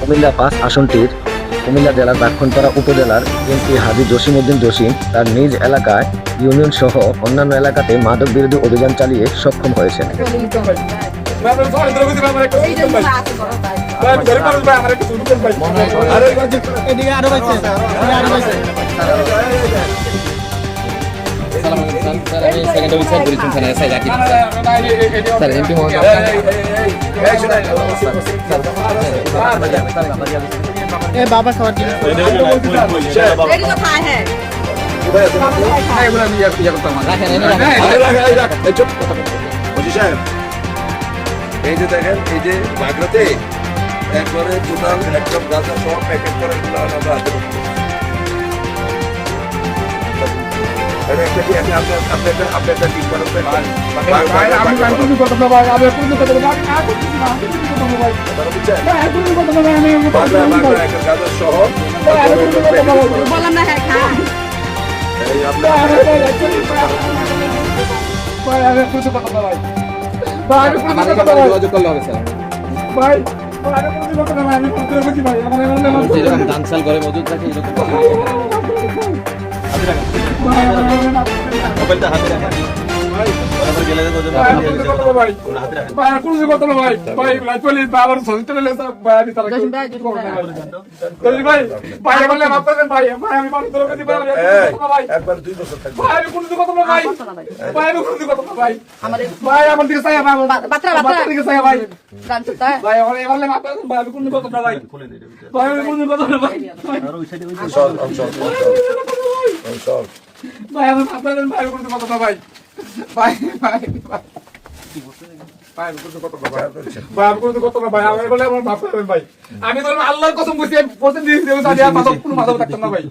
কুমিল্লা ৫ আসনটির কুমিল্লা জেলার ব্রাহ্মণপাড়া উপজেলার এমপি হাজী জসিম-উদ্দিন জসিম তার নিজ এলাকায় ইউনিয়ন সহ অন্যান্য এলাকাতে মাদক বিরোধী অভিযান চালিয়ে সক্ষম হয়েছেন। বাবা খাবার জিনিস এই যে দেখেন, এই যে বাগড়াতে একবারে টোটাল একদম গাঁজা সব প্যাকেট করে এগুলো আমরা হাতে রাখছি। যোগাযোগ করলে হবে স্যার। যেরকম দানসাল ঘরে মজুদ থাকে মোবাইলটা হাতে রাখেন। আমি তো আল্লাহর কসম বুঝি দিয়েছি কোনো মাথা থাকতাম না ভাই।